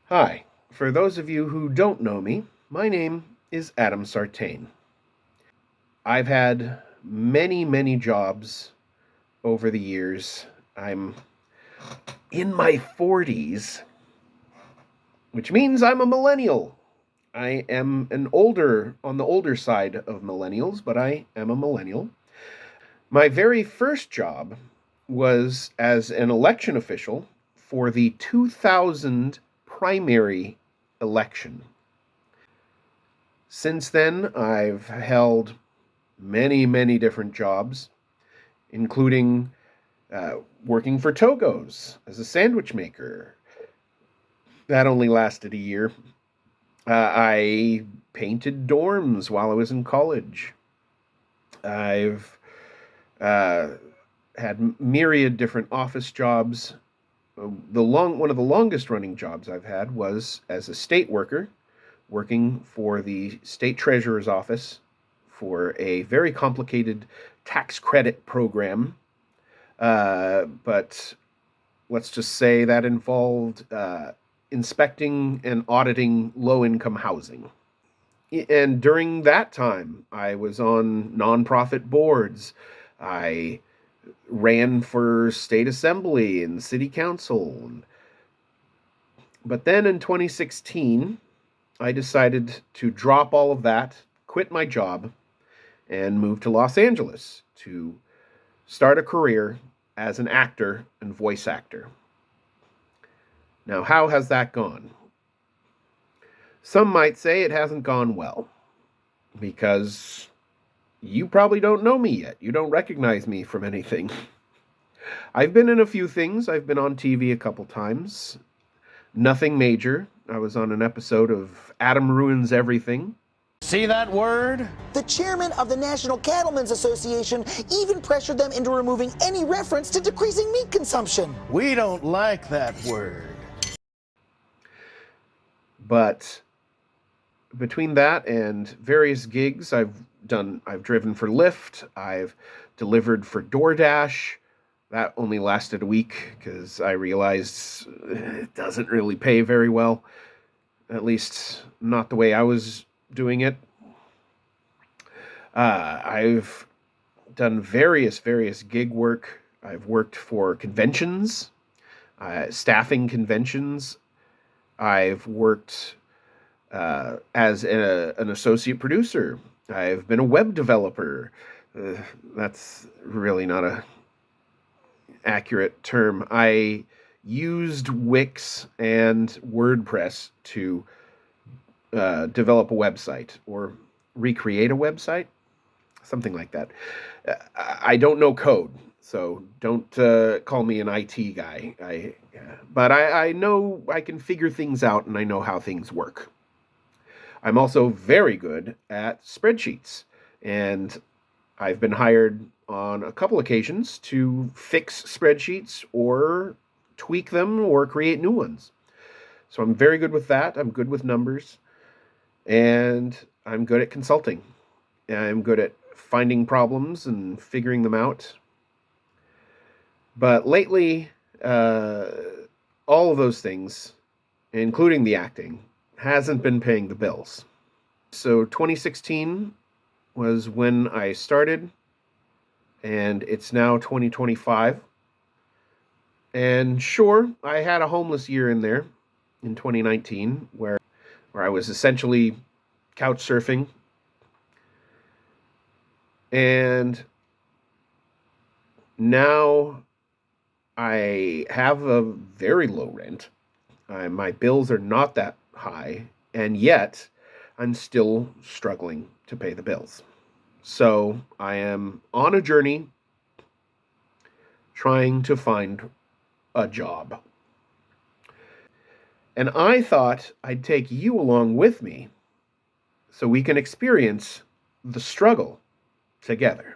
Hi. For those of you who don't know me, my name is Adam Sartain. I've had many, many jobs over the years. I'm in my 40s, which means I'm a millennial. I am on the older side of millennials, but I am a millennial. My very first job was as an election official for the 2000 primary election. Since then, I've held many, many different jobs, including working for Togo's as a sandwich maker. That only lasted a year. I painted dorms while I was in college. I've uh, had myriad different office jobs. One of the longest running jobs I've had was as a state worker, working for the state treasurer's office for a very complicated tax credit program. But let's just say that involved inspecting and auditing low income housing. And during that time, I was on nonprofit boards. I ran for state assembly and city council. But then in 2016, I decided to drop all of that, quit my job, and move to Los Angeles to start a career as an actor and voice actor. Now, how has that gone? Some might say it hasn't gone well because you probably don't know me yet. You don't recognize me from anything. I've been in a few things. I've been on TV a couple times. Nothing major. I was on an episode of Adam Ruins Everything. See that word? The chairman of the National Cattlemen's Association even pressured them into removing any reference to decreasing meat consumption. We don't like that word. But between that and various gigs I've driven for Lyft, I've delivered for DoorDash. That only lasted a week because I realized it doesn't really pay very well. At least not the way I was doing it. I've done various gig work. I've worked for conventions, staffing conventions. I've worked as an associate producer. I've been a web developer. That's really not a accurate term. I used Wix and WordPress to develop a website or recreate a website, something like that. I don't know code, so don't call me an IT guy. But I know I can figure things out and I know how things work. I'm also very good at spreadsheets, and I've been hired on a couple occasions to fix spreadsheets or tweak them or create new ones. So I'm very good with that. I'm good with numbers, and I'm good at consulting. I'm good at finding problems and figuring them out. But lately, all of those things, including the acting, hasn't been paying the bills. So 2016 was when I started, and it's now 2025. And sure, I had a homeless year in there in 2019 where I was essentially couch surfing. And now I have a very low rent. My bills are not that high, and yet I'm still struggling to pay the bills. So I am on a journey trying to find a job. And I thought I'd take you along with me so we can experience the struggle together.